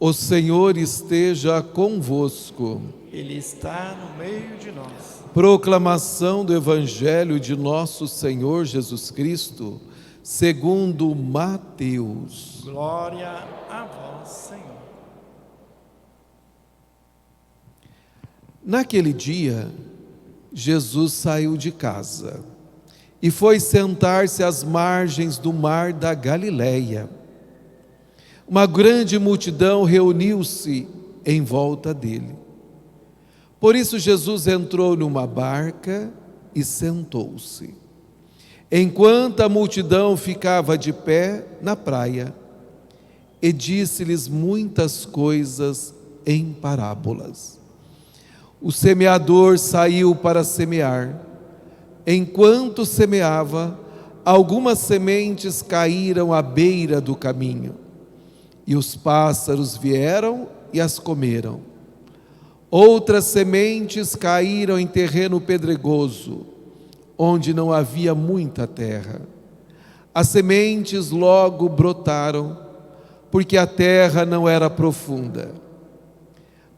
O Senhor esteja convosco. Ele está no meio de nós. Proclamação do Evangelho de nosso Senhor Jesus Cristo, segundo Mateus. Glória a vós, Senhor. Naquele dia, Jesus saiu de casa e foi sentar-se às margens do mar da Galileia. Uma grande multidão reuniu-se em volta dele. Por isso Jesus entrou numa barca e sentou-se. Enquanto a multidão ficava de pé na praia, e disse-lhes muitas coisas em parábolas. O semeador saiu para semear. Enquanto semeava, algumas sementes caíram à beira do caminho, e os pássaros vieram e as comeram. Outras sementes caíram em terreno pedregoso, onde não havia muita terra. As sementes logo brotaram, porque a terra não era profunda.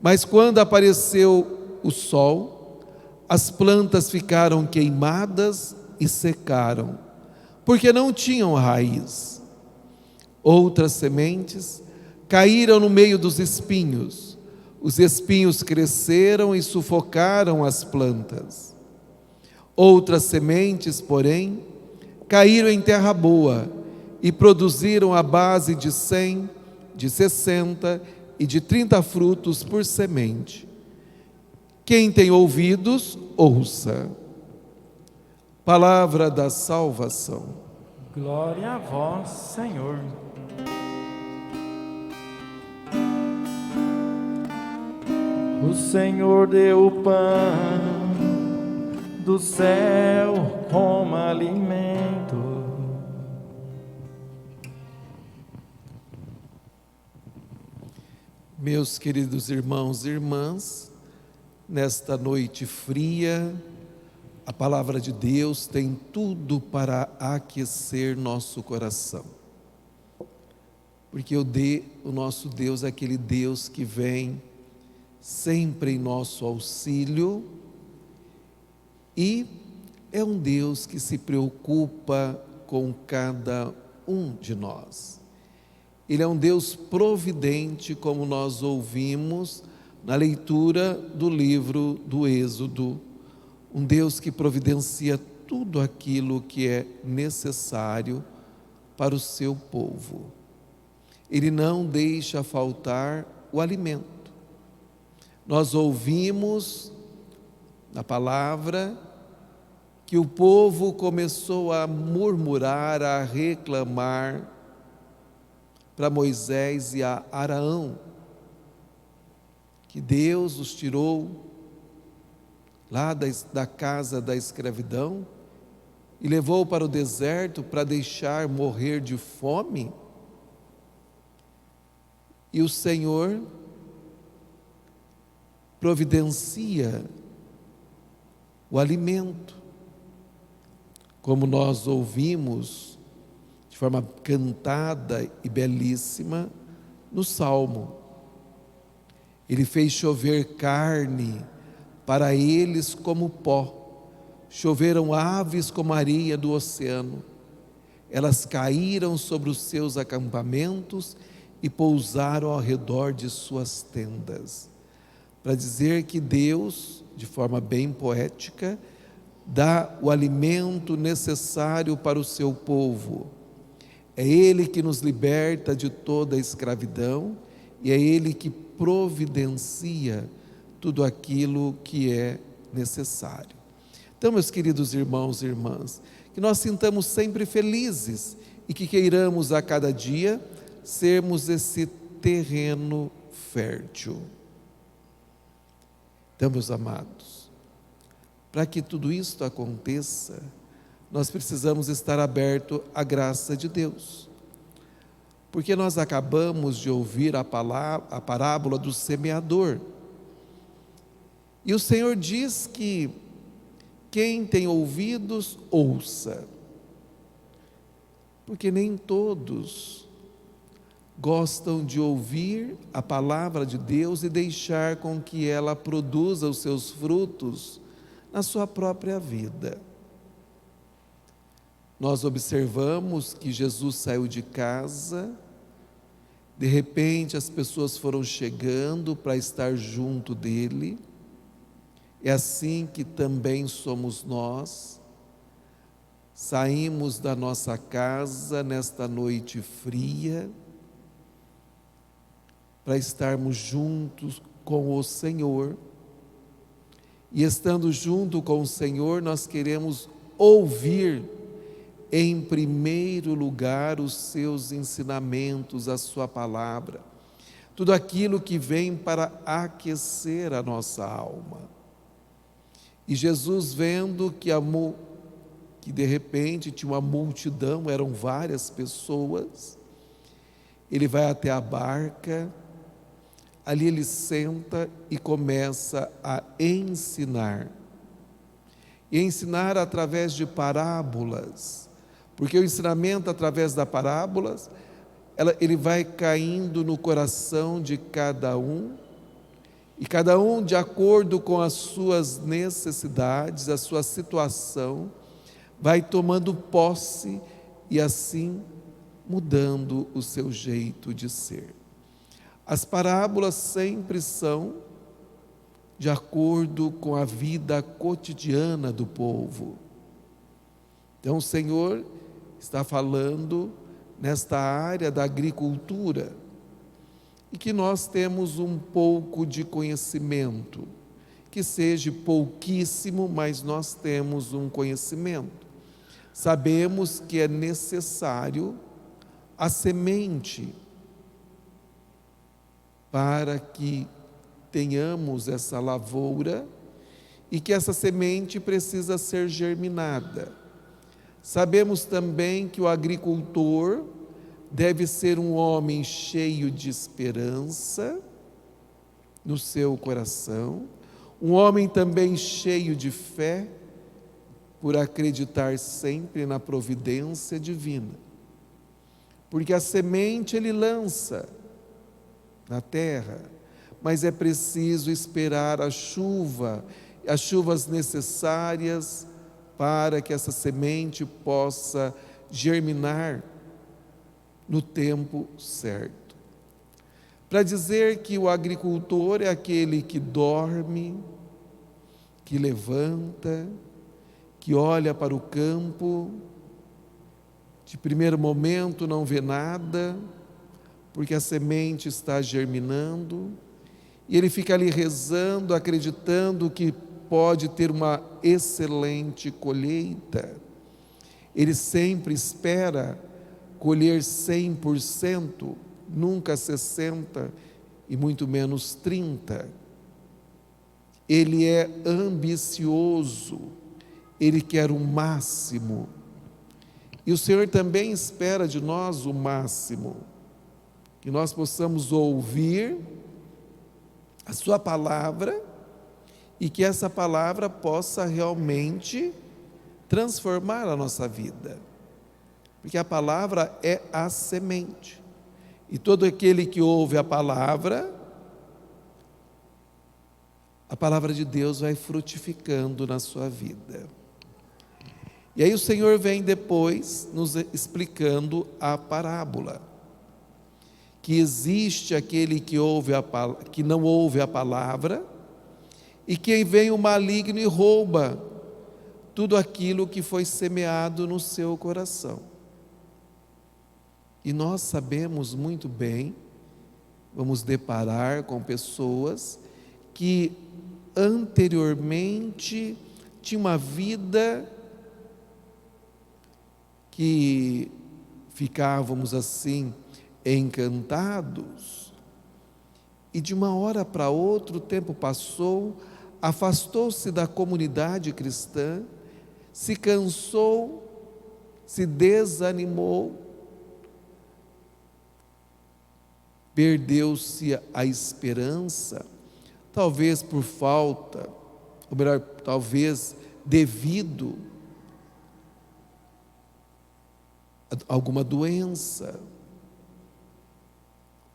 Mas quando apareceu o sol, as plantas ficaram queimadas e secaram, porque não tinham raiz. Outras sementes caíram no meio dos espinhos. Os espinhos cresceram e sufocaram as plantas. Outras sementes, porém, caíram em terra boa e produziram a base de 100, de 60 e de 30 frutos por semente. Quem tem ouvidos, ouça. Palavra da salvação. Glória a vós, Senhor. O Senhor deu o pão do céu como alimento. Meus queridos irmãos e irmãs, nesta noite fria, a palavra de Deus tem tudo para aquecer nosso coração. Porque o nosso Deus é aquele Deus que vem sempre em nosso auxílio e é um Deus que se preocupa com cada um de nós. Ele é um Deus providente, como nós ouvimos na leitura do livro do Êxodo, um Deus que providencia tudo aquilo que é necessário para o seu povo. Ele não deixa faltar o alimento. Nós ouvimos na palavra que o povo começou a murmurar, a reclamar para Moisés e a Arão, que Deus os tirou lá da casa da escravidão e levou para o deserto para deixar morrer de fome. E o Senhor providencia o alimento, como nós ouvimos de forma cantada e belíssima no Salmo. Ele fez chover carne para eles como pó, choveram aves como areia do oceano. Elas caíram sobre os seus acampamentos e pousaram ao redor de suas tendas. Para dizer que Deus, de forma bem poética, dá o alimento necessário para o seu povo. É Ele que nos liberta de toda a escravidão e é Ele que providencia tudo aquilo que é necessário. Então, meus queridos irmãos e irmãs, que nós sintamos sempre felizes e que queiramos a cada dia sermos esse terreno fértil. Então, meus amados, para que tudo isto aconteça, nós precisamos estar abertos à graça de Deus. Porque nós acabamos de ouvir a parábola do semeador. E o Senhor diz que quem tem ouvidos, ouça. Porque nem todos gostam de ouvir a palavra de Deus e deixar com que ela produza os seus frutos na sua própria vida. Nós observamos que Jesus saiu de casa, de repente as pessoas foram chegando para estar junto dele. É assim que também somos nós. Saímos da nossa casa nesta noite fria para estarmos juntos com o Senhor. E estando junto com o Senhor, nós queremos ouvir em primeiro lugar os seus ensinamentos, a sua palavra, tudo aquilo que vem para aquecer a nossa alma. E Jesus, vendo que de repente tinha uma multidão, eram várias pessoas, ele vai até a barca, ali ele senta e começa a ensinar. E ensinar através de parábolas, porque o ensinamento através das parábolas, ele vai caindo no coração de cada um, e cada um de acordo com as suas necessidades, a sua situação, vai tomando posse e assim mudando o seu jeito de ser. As parábolas sempre são de acordo com a vida cotidiana do povo. Então o Senhor está falando nesta área da agricultura e que nós temos um pouco de conhecimento, que seja pouquíssimo, mas nós temos um conhecimento. Sabemos que é necessário a semente para que tenhamos essa lavoura e que essa semente precisa ser germinada. Sabemos também que o agricultor deve ser um homem cheio de esperança no seu coração, um homem também cheio de fé, por acreditar sempre na providência divina. Porque a semente ele lança na terra, mas é preciso esperar a chuva, as chuvas necessárias para que essa semente possa germinar no tempo certo. Para dizer que o agricultor é aquele que dorme, que levanta, que olha para o campo, de primeiro momento não vê nada, porque a semente está germinando, e ele fica ali rezando, acreditando que pode ter uma excelente colheita. Ele sempre espera colher 100%, nunca 60% e muito menos 30%. Ele é ambicioso, ele quer o máximo. E o Senhor também espera de nós o máximo, que nós possamos ouvir a sua palavra e que essa palavra possa realmente transformar a nossa vida. Porque a palavra é a semente. E todo aquele que ouve a palavra de Deus vai frutificando na sua vida. E aí o Senhor vem depois nos explicando a parábola, que existe aquele que não ouve a palavra, e que vem o maligno e rouba tudo aquilo que foi semeado no seu coração. E nós sabemos muito bem, vamos deparar com pessoas que anteriormente tinham uma vida que ficávamos assim encantados, e de uma hora para outra o tempo passou, afastou-se da comunidade cristã, se cansou, se desanimou, perdeu-se a esperança, talvez por falta, ou melhor, talvez devido a alguma doença,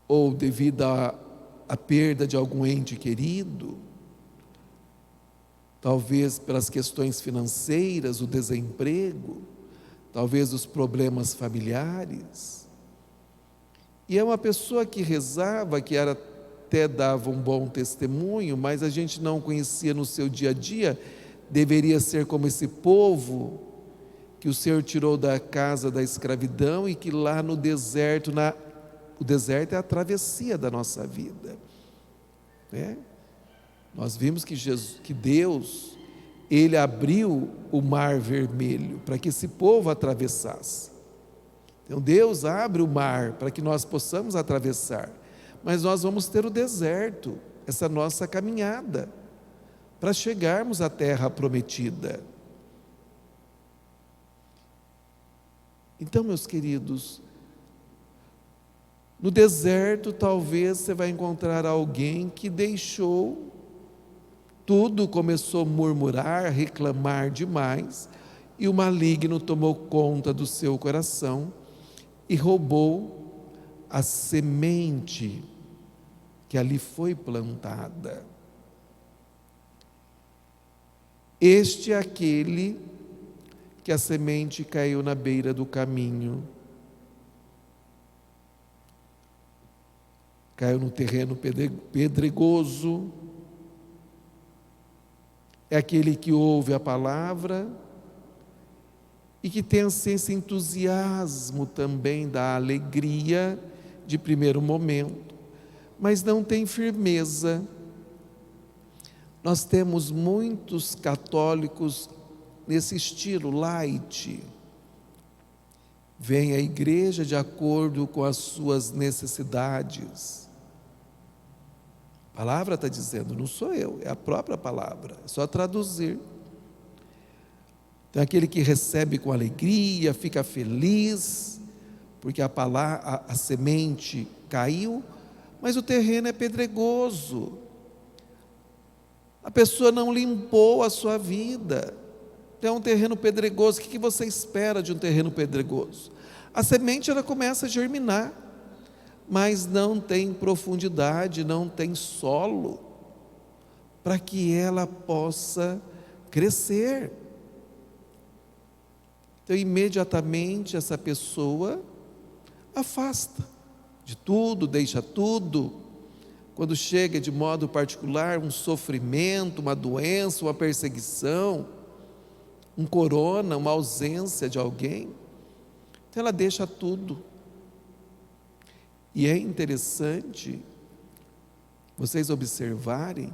ou devido à perda de algum ente querido, talvez pelas questões financeiras, o desemprego, talvez os problemas familiares. E é uma pessoa que rezava, que até dava um bom testemunho, mas a gente não conhecia no seu dia a dia. Deveria ser como esse povo que o Senhor tirou da casa da escravidão e que lá no deserto, o deserto é a travessia da nossa vida, né? Nós vimos que Deus, Ele abriu o mar vermelho para que esse povo atravessasse. Então Deus abre o mar para que nós possamos atravessar, mas nós vamos ter o deserto, essa nossa caminhada, para chegarmos à terra prometida. Então, meus queridos, no deserto talvez você vai encontrar alguém que deixou tudo, começou a murmurar, reclamar demais, e o maligno tomou conta do seu coração e roubou a semente que ali foi plantada. Este é aquele que a semente caiu na beira do caminho, caiu no terreno pedregoso. É aquele que ouve a palavra e que tem assim, esse entusiasmo também da alegria de primeiro momento, mas não tem firmeza. Nós temos muitos católicos nesse estilo light. Vem à igreja de acordo com as suas necessidades. A palavra está dizendo, não sou eu, é a própria palavra, é só traduzir. Então aquele que recebe com alegria, fica feliz, porque a semente caiu, mas o terreno é pedregoso. A pessoa não limpou a sua vida. É um terreno pedregoso. O que você espera de um terreno pedregoso? A semente ela começa a germinar, mas não tem profundidade, não tem solo para que ela possa crescer. Então, imediatamente essa pessoa afasta de tudo, deixa tudo. Quando chega de modo particular um sofrimento, uma doença, uma perseguição, um corona, uma ausência de alguém, então ela deixa tudo. E é interessante vocês observarem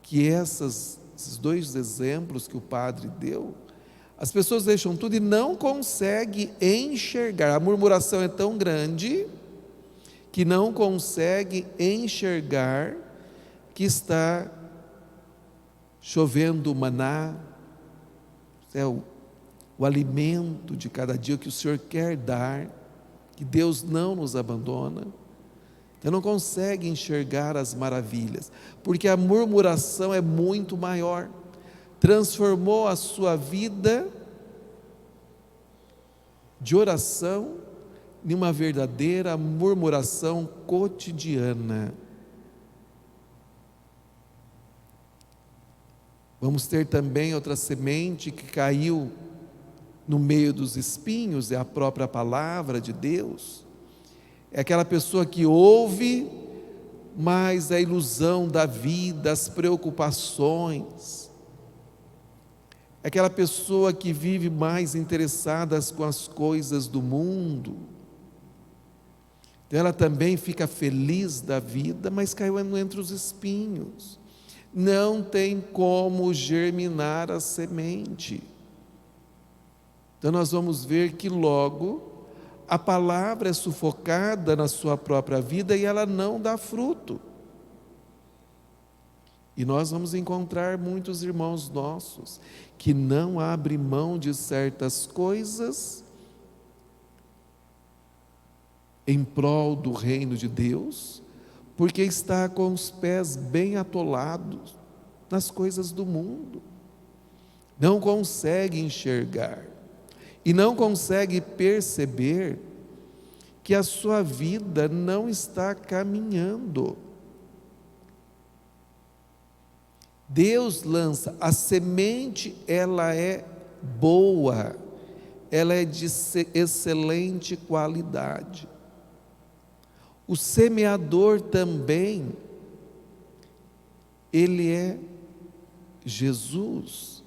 que esses dois exemplos que o padre deu, as pessoas deixam tudo e não conseguem enxergar. A murmuração é tão grande que não consegue enxergar que está chovendo maná, o alimento de cada dia que o Senhor quer dar, que Deus não nos abandona. Então não consegue enxergar as maravilhas, porque a murmuração é muito maior. Transformou a sua vida de oração em uma verdadeira murmuração cotidiana. Vamos ter também outra semente que caiu no meio dos espinhos, é a própria palavra de Deus. É aquela pessoa que ouve, mas a ilusão da vida, as preocupações. É aquela pessoa que vive mais interessada com as coisas do mundo. Então ela também fica feliz da vida, mas caiu entre os espinhos. Não tem como germinar a semente. Então nós vamos ver que logo a palavra é sufocada na sua própria vida e ela não dá fruto. E nós vamos encontrar muitos irmãos nossos que não abrem mão de certas coisas em prol do reino de Deus, porque está com os pés bem atolados nas coisas do mundo. Não consegue enxergar e não consegue perceber que a sua vida não está caminhando. Deus lança, a semente, ela é boa, ela é de excelente qualidade. O semeador também, ele é Jesus.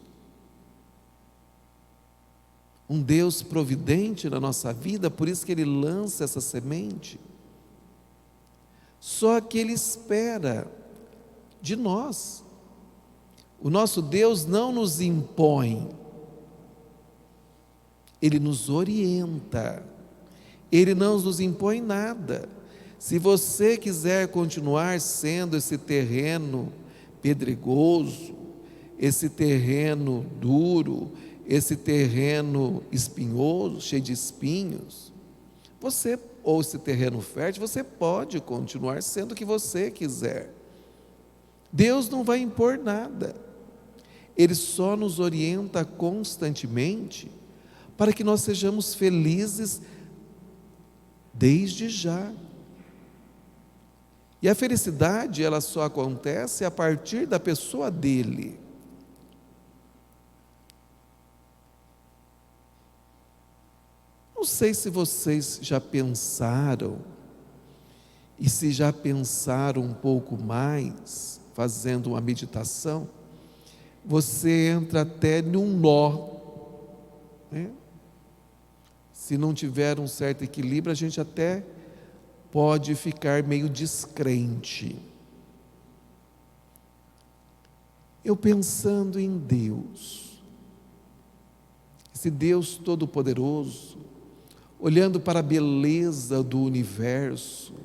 Um Deus providente na nossa vida, por isso que Ele lança essa semente. Só que Ele espera de nós. O nosso Deus não nos impõe, Ele nos orienta, Ele não nos impõe nada. Se você quiser continuar sendo esse terreno pedregoso, esse terreno duro, esse terreno espinhoso, cheio de espinhos, ou esse terreno fértil, você pode continuar sendo o que você quiser. Deus não vai impor nada. Ele só nos orienta constantemente para que nós sejamos felizes desde já. E a felicidade, ela só acontece a partir da pessoa dele. Não sei se vocês já pensaram, e se já pensaram um pouco mais, fazendo uma meditação, você entra até num nó, né? Se não tiver um certo equilíbrio, a gente até pode ficar meio descrente. Eu pensando em Deus, esse Deus todo-poderoso, olhando para a beleza do universo,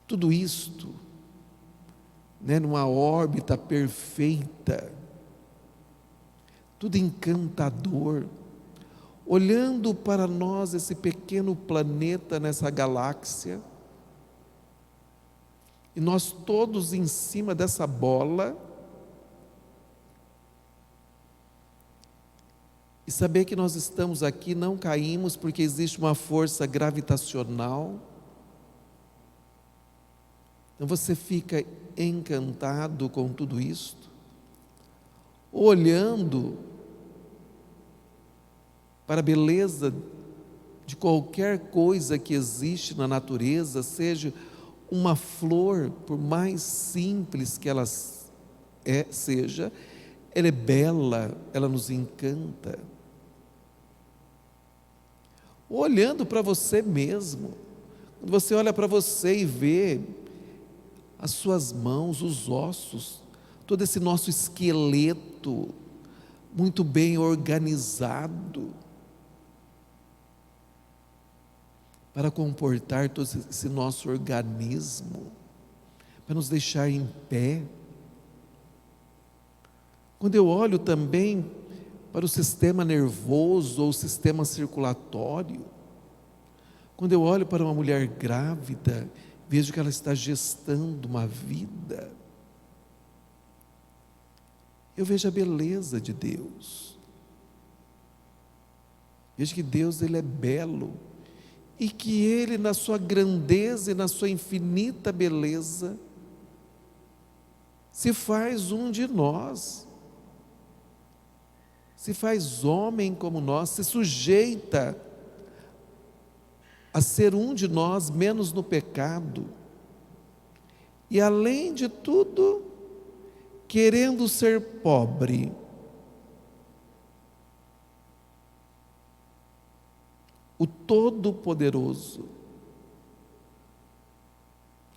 tudo isto, né, numa órbita perfeita, tudo encantador, olhando para nós, esse pequeno planeta nessa galáxia, e nós todos em cima dessa bola, e saber que nós estamos aqui, não caímos porque existe uma força gravitacional. Então você fica encantado com tudo isto, olhando para a beleza de qualquer coisa que existe na natureza, seja uma flor, por mais simples que ela seja, ela é bela, ela nos encanta. Olhando para você mesmo, quando você olha para você e vê as suas mãos, os ossos, todo esse nosso esqueleto muito bem organizado para comportar todo esse nosso organismo, para nos deixar em pé. Quando eu olho também para o sistema nervoso ou sistema circulatório, quando eu olho para uma mulher grávida, vejo que ela está gestando uma vida, eu vejo a beleza de Deus, vejo que Deus, Ele é belo, e que Ele, na sua grandeza e na sua infinita beleza, se faz um de nós, se faz homem como nós, se sujeita a ser um de nós, menos no pecado, e além de tudo, querendo ser pobre, o Todo-Poderoso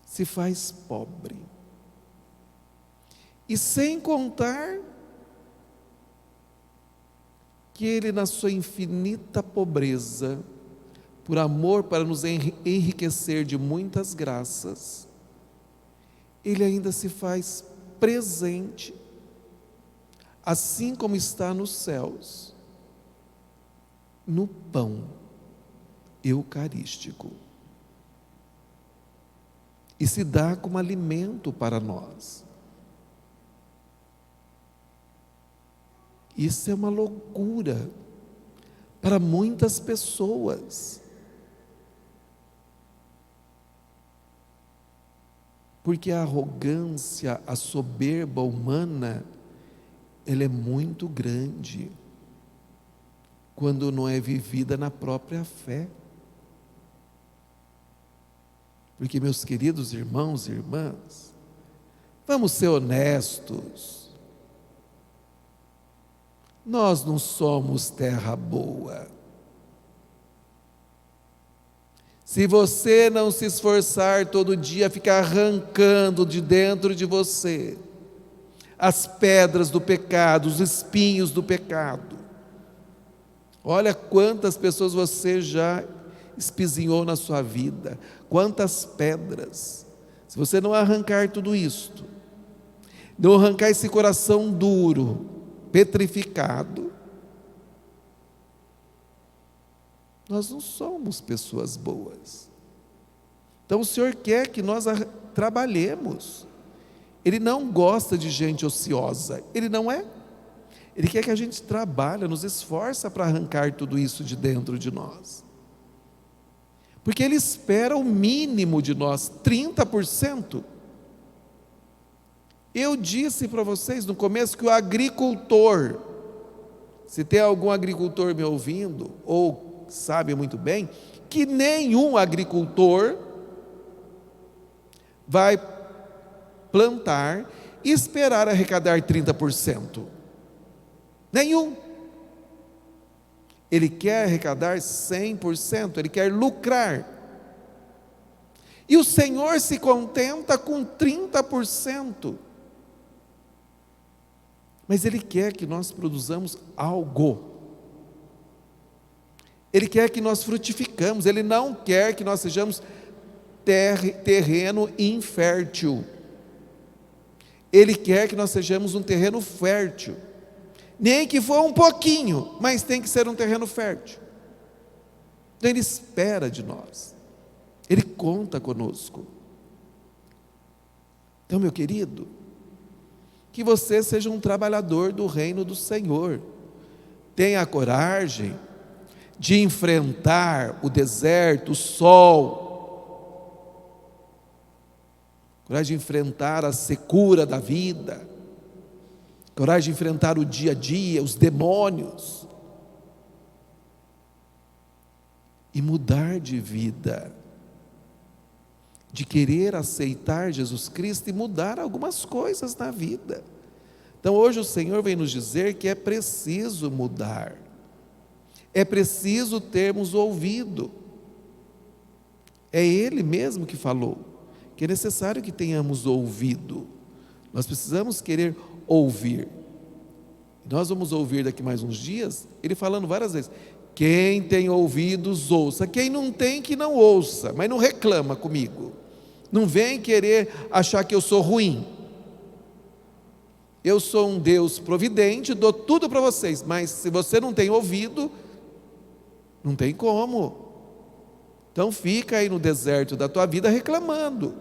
se faz pobre, e sem contar que Ele, na sua infinita pobreza, por amor para nos enriquecer de muitas graças, Ele ainda se faz presente, assim como está nos céus, no pão eucarístico, e se dá como alimento para nós. Isso é uma loucura para muitas pessoas. Porque a arrogância, a soberba humana, ela é muito grande quando não é vivida na própria fé. Porque, meus queridos irmãos e irmãs, vamos ser honestos. Nós não somos terra boa. Se você não se esforçar todo dia, ficar arrancando de dentro de você as pedras do pecado, os espinhos do pecado. Olha quantas pessoas você já espizinhou na sua vida, quantas pedras. Se você não arrancar tudo isto, não arrancar esse coração duro, petrificado, nós não somos pessoas boas. Então o Senhor quer que nós trabalhemos. Ele não gosta de gente ociosa, Ele não é. Ele quer que a gente trabalhe, nos esforça para arrancar tudo isso de dentro de nós. Porque Ele espera o mínimo de nós, 30%. Eu disse para vocês no começo que o agricultor, se tem algum agricultor me ouvindo, ou sabe muito bem, que nenhum agricultor vai plantar e esperar arrecadar 30%. Nenhum. Ele quer arrecadar 100%, ele quer lucrar. E o Senhor se contenta com 30%. Mas Ele quer que nós produzamos algo. Ele quer que nós frutificamos, Ele não quer que nós sejamos terreno infértil. Ele quer que nós sejamos um terreno fértil. Nem que for um pouquinho, mas tem que ser um terreno fértil. Então Ele espera de nós. Ele conta conosco. Então, meu querido, que você seja um trabalhador do reino do Senhor. Tenha a coragem de enfrentar o deserto, o sol. Coragem de enfrentar a secura da vida. Coragem de enfrentar o dia a dia, os demônios. E mudar de vida. De querer aceitar Jesus Cristo e mudar algumas coisas na vida. Então hoje o Senhor vem nos dizer que é preciso mudar. É preciso termos ouvido. É Ele mesmo que falou, que é necessário que tenhamos ouvido. Nós precisamos querer ouvir. Nós vamos ouvir daqui mais uns dias, Ele falando várias vezes, quem tem ouvidos ouça, quem não tem que não ouça, mas não reclama comigo. Não vem querer achar que eu sou ruim. Eu sou um Deus providente, dou tudo para vocês, mas se você não tem ouvido, não tem como. Então fica aí no deserto da tua vida reclamando.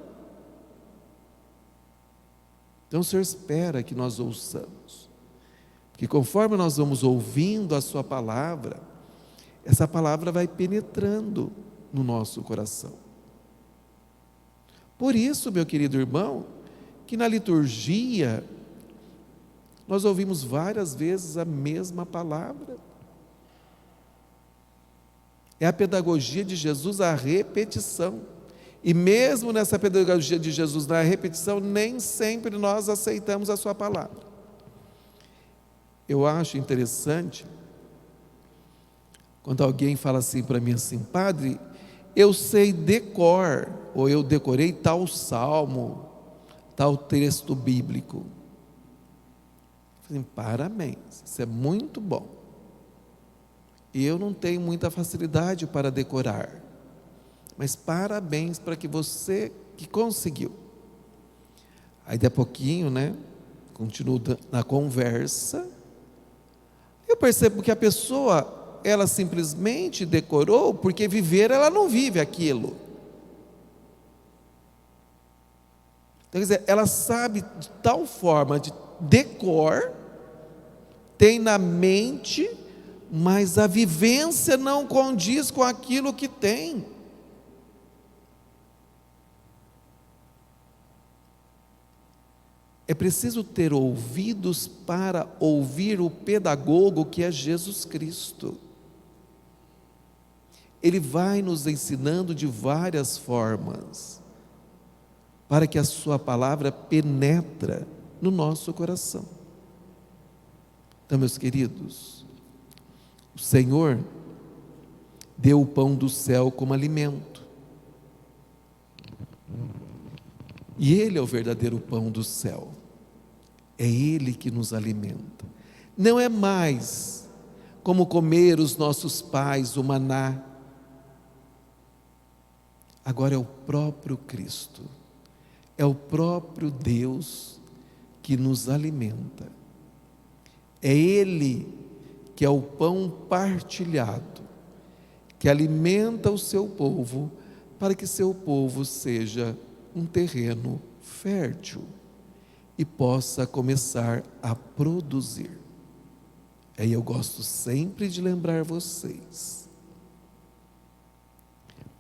Então o Senhor espera que nós ouçamos. Porque conforme nós vamos ouvindo a sua palavra, essa palavra vai penetrando no nosso coração. Por isso, meu querido irmão, que na liturgia, nós ouvimos várias vezes a mesma palavra. É a pedagogia de Jesus, a repetição. E mesmo nessa pedagogia de Jesus, na repetição, nem sempre nós aceitamos a sua palavra. Eu acho interessante, quando alguém fala assim para mim assim, padre, eu sei decor, ou eu decorei tal salmo, tal texto bíblico. Falei, parabéns, isso é muito bom. Eu não tenho muita facilidade para decorar, mas parabéns para que você que conseguiu. Aí de a pouquinho, continuo na conversa, eu percebo que a pessoa, ela simplesmente decorou, porque viver ela não vive aquilo. Então, quer dizer, ela sabe de tal forma, de decor, tem na mente, mas a vivência não condiz com aquilo que tem. É preciso ter ouvidos para ouvir o pedagogo que é Jesus Cristo. Ele vai nos ensinando de várias formas, para que a sua palavra penetre no nosso coração. Então, meus queridos, o Senhor deu o pão do céu como alimento. E Ele é o verdadeiro pão do céu. É Ele que nos alimenta. Não é mais como comer os nossos pais o maná. Agora é o próprio Cristo. É o próprio Deus que nos alimenta. É Ele que é o pão partilhado, que alimenta o seu povo, para que seu povo seja um terreno fértil e possa começar a produzir. Aí eu gosto sempre de lembrar vocês,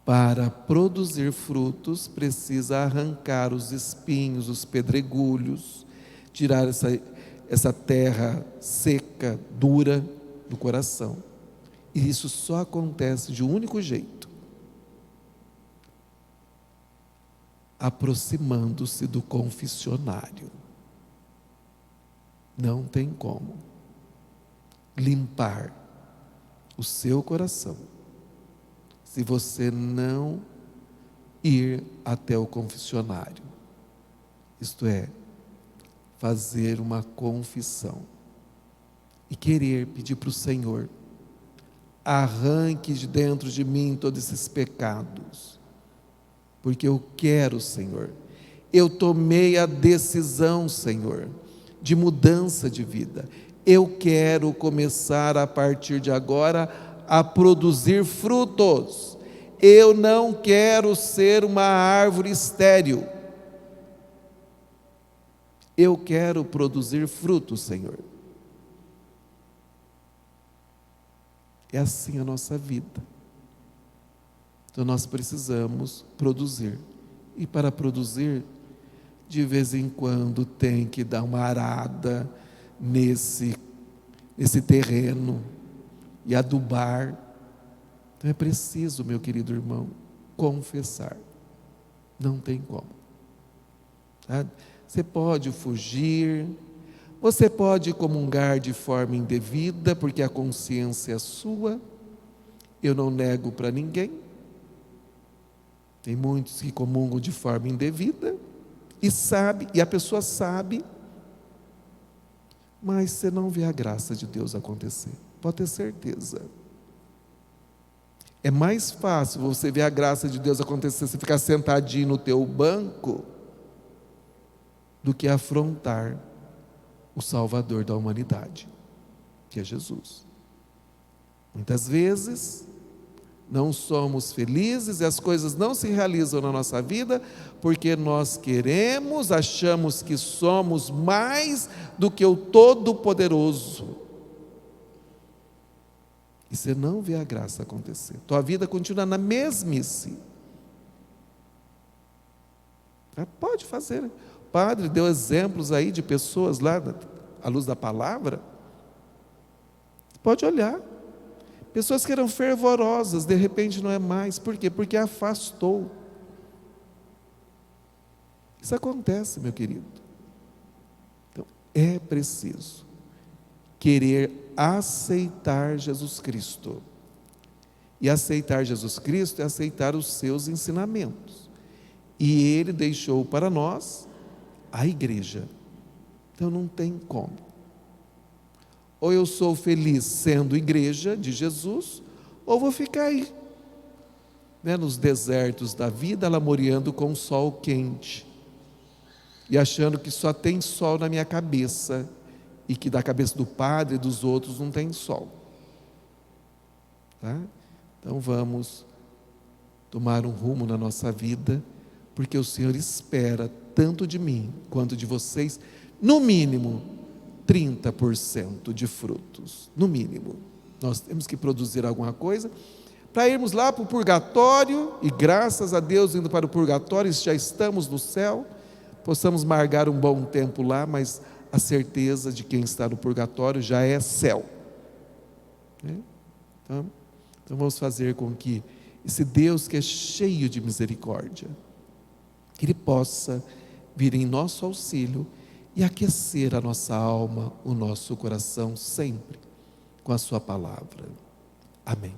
para produzir frutos precisa arrancar os espinhos, os pedregulhos, tirar essa terra seca, dura do coração. E isso só acontece de um único jeito: aproximando-se do confessionário. Não tem como limpar o seu coração se você não ir até o confessionário, isto é, fazer uma confissão e querer pedir para o Senhor: arranque de dentro de mim todos esses pecados, porque eu quero, Senhor, eu tomei a decisão, Senhor, de mudança de vida. Eu quero começar a partir de agora a produzir frutos. Eu não quero ser uma árvore estéril. Eu quero produzir frutos, Senhor. É assim a nossa vida. Então nós precisamos produzir. E para produzir, de vez em quando tem que dar uma arada nesse terreno e adubar. Então é preciso, meu querido irmão, confessar. Não tem como. Tá? Você pode fugir, você pode comungar de forma indevida, porque a consciência é sua. Eu não nego para ninguém. Tem muitos que comungam de forma indevida e a pessoa sabe, mas você não vê a graça de Deus acontecer. Pode ter certeza. É mais fácil você ver a graça de Deus acontecer, você ficar sentadinho no teu banco, do que afrontar o Salvador da humanidade, que é Jesus. Muitas vezes não somos felizes e as coisas não se realizam na nossa vida porque nós queremos, achamos que somos mais do que o Todo-Poderoso. E você não vê a graça acontecer. Tua vida continua na mesmice. Pode fazer. O padre deu exemplos aí de pessoas lá, à luz da palavra. Pode olhar. Pessoas que eram fervorosas, de repente não é mais. Por quê? Porque afastou. Isso acontece, meu querido. Então, é preciso querer aceitar Jesus Cristo. E aceitar Jesus Cristo é aceitar os seus ensinamentos. E Ele deixou para nós a igreja. Então não tem como. Ou eu sou feliz sendo igreja de Jesus, ou vou ficar aí, nos desertos da vida, lamoreando com o sol quente, e achando que só tem sol na minha cabeça, e que da cabeça do padre e dos outros não tem sol. Tá? Então vamos tomar um rumo na nossa vida, porque o Senhor espera tanto de mim quanto de vocês, no mínimo 30% de frutos, no mínimo. Nós temos que produzir alguma coisa para irmos lá para o purgatório, e graças a Deus, indo para o purgatório, já estamos no céu, possamos marcar um bom tempo lá, mas a certeza de quem está no purgatório já é céu, né? Então vamos fazer com que esse Deus que é cheio de misericórdia, que Ele possa vir em nosso auxílio e aquecer a nossa alma, o nosso coração sempre com a sua palavra. Amém.